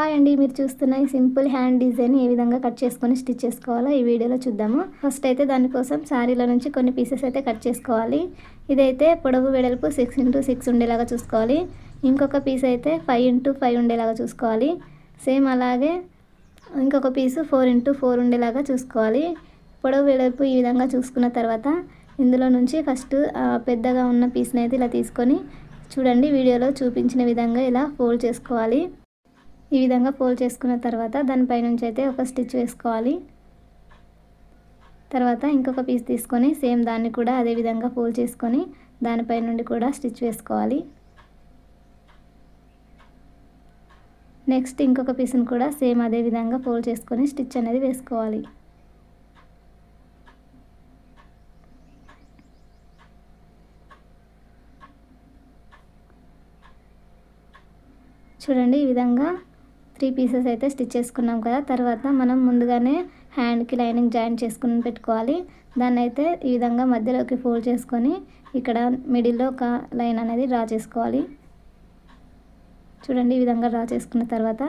Hi అండి, మీరు చూస్తున్న ఈ సింపుల్ హ్యాండ్ డిజైన్ ఏ విధంగా కట్ చేసుకొని స్టిచ్ చేసుకోవాలో ఈ వీడియోలో చూద్దాము. ఫస్ట్ అయితే దానికోసం శారీలో నుంచి కొన్ని పీసెస్ అయితే కట్ చేసుకోవాలి. ఇదైతే పొడవు వెడల్పు 6x6 ఉండేలాగా చూసుకోవాలి. ఇంకొక పీస్ అయితే 5x5 ఉండేలాగా చూసుకోవాలి. సేమ్ అలాగే ఇంకొక పీసు 4x4 ఉండేలాగా చూసుకోవాలి. పొడవు వెడల్పు ఈ విధంగా చూసుకున్న తర్వాత ఇందులో నుంచి ఫస్ట్ పెద్దగా ఉన్న పీస్ని అయితే ఇలా తీసుకొని చూడండి, వీడియోలో చూపించిన విధంగా ఇలా ఫోల్డ్ చేసుకోవాలి. ఈ విధంగా ఫోల్డ్ చేసుకున్న తర్వాత దానిపై నుంచి అయితే ఒక స్టిచ్ వేసుకోవాలి. తర్వాత ఇంకొక పీస్ తీసుకొని సేమ్ దాన్ని కూడా అదే విధంగా ఫోల్డ్ చేసుకొని దానిపై నుండి కూడా స్టిచ్ వేసుకోవాలి. నెక్స్ట్ ఇంకొక పీస్ని కూడా సేమ్ అదే విధంగా ఫోల్డ్ చేసుకొని స్టిచ్ అనేది వేసుకోవాలి. చూడండి, ఈ విధంగా 3 పీసెస్ అయితే స్టిచ్ చేసుకున్నాం కదా. తర్వాత మనం ముందుగానే హ్యాండ్కి లైనింగ్ జాయిన్ చేసుకుని పెట్టుకోవాలి. దాన్ని అయితే ఈ విధంగా మధ్యలోకి ఫోల్డ్ చేసుకొని ఇక్కడ మిడిల్లో ఒక లైన్ అనేది డ్రా చేసుకోవాలి. చూడండి, ఈ విధంగా డ్రా చేసుకున్న తర్వాత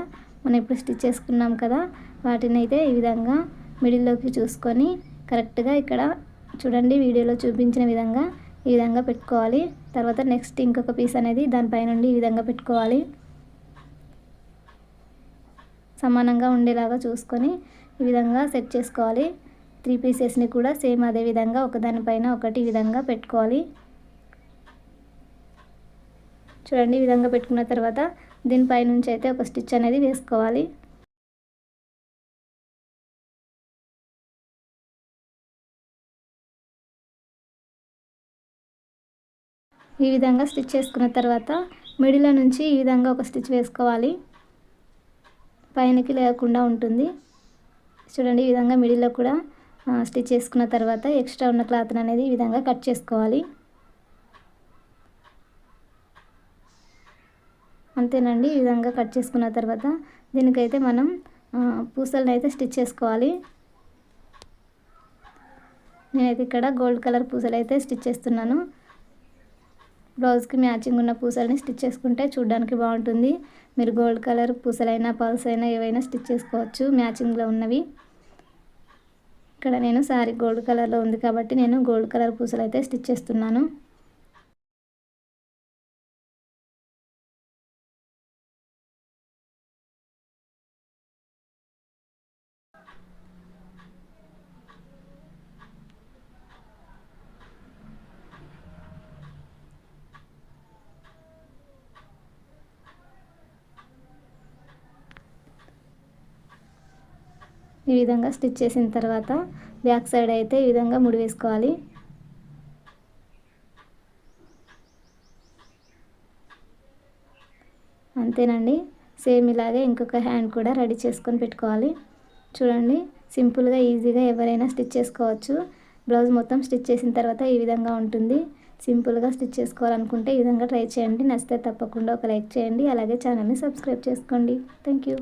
మనం ఇప్పుడు స్టిచ్ చేసుకున్నాం కదా, వాటిని అయితే ఈ విధంగా మిడిల్లోకి చూసుకొని కరెక్ట్గా ఇక్కడ చూడండి వీడియోలో చూపించిన విధంగా ఈ విధంగా పెట్టుకోవాలి. తర్వాత నెక్స్ట్ ఇంకొక పీస్ అనేది దానిపై నుండి ఈ విధంగా పెట్టుకోవాలి. సమానంగా ఉండేలాగా చూసుకొని ఈ విధంగా సెట్ చేసుకోవాలి. 3 పీసెస్ని కూడా సేమ్ అదే విధంగా ఒకదానిపైన ఒకటి ఈ విధంగా పెట్టుకోవాలి. చూడండి, ఈ విధంగా పెట్టుకున్న తర్వాత దీనిపై నుంచి అయితే ఒక స్టిచ్ అనేది వేసుకోవాలి. ఈ విధంగా స్టిచ్ చేసుకున్న తర్వాత మిడిల్లో నుంచి ఈ విధంగా ఒక స్టిచ్ వేసుకోవాలి. పైనకి లేకుండా ఉంటుంది. చూడండి, ఈ విధంగా మిడిల్లో కూడా స్టిచ్ చేసుకున్న తర్వాత ఎక్స్ట్రా ఉన్న క్లాత్ని అనేది ఈ విధంగా కట్ చేసుకోవాలి. అంతేనండి, ఈ విధంగా కట్ చేసుకున్న తర్వాత దీనికైతే మనం పూసలను అయితే స్టిచ్ చేసుకోవాలి. నేనైతే ఇక్కడ గోల్డ్ కలర్ పూసలు అయితే స్టిచ్ చేస్తున్నాను. బ్లౌజ్కి మ్యాచింగ్ ఉన్న పూసలని స్టిచ్ చేసుకుంటే చూడడానికి బాగుంటుంది. మీరు గోల్డ్ కలర్ పూసలైనా పల్స్ అయినా ఏవైనా స్టిచ్ చేసుకోవచ్చు మ్యాచింగ్లో ఉన్నవి. ఇక్కడ నేను సారీ గోల్డ్ కలర్లో ఉంది కాబట్టి నేను గోల్డ్ కలర్ పూసలు అయితే స్టిచ్ చేస్తున్నాను. ఈ విధంగా స్టిచ్ చేసిన తర్వాత బ్యాక్ సైడ్ అయితే ఈ విధంగా ముడి వేసుకోవాలి. అంతేనండి, సేమ్ ఇలాగే ఇంకొక హ్యాండ్ కూడా రెడీ చేసుకొని పెట్టుకోవాలి. చూడండి, సింపుల్గా ఈజీగా ఎవరైనా స్టిచ్ చేసుకోవచ్చు. బ్లౌజ్ మొత్తం స్టిచ్ చేసిన తర్వాత ఈ విధంగా ఉంటుంది. సింపుల్గా స్టిచ్ చేసుకోవాలనుకుంటే ఈ విధంగా ట్రై చేయండి. నచ్చితే తప్పకుండా ఒక లైక్ చేయండి. అలాగే ఛానల్ని సబ్స్క్రైబ్ చేసుకోండి. Thank you.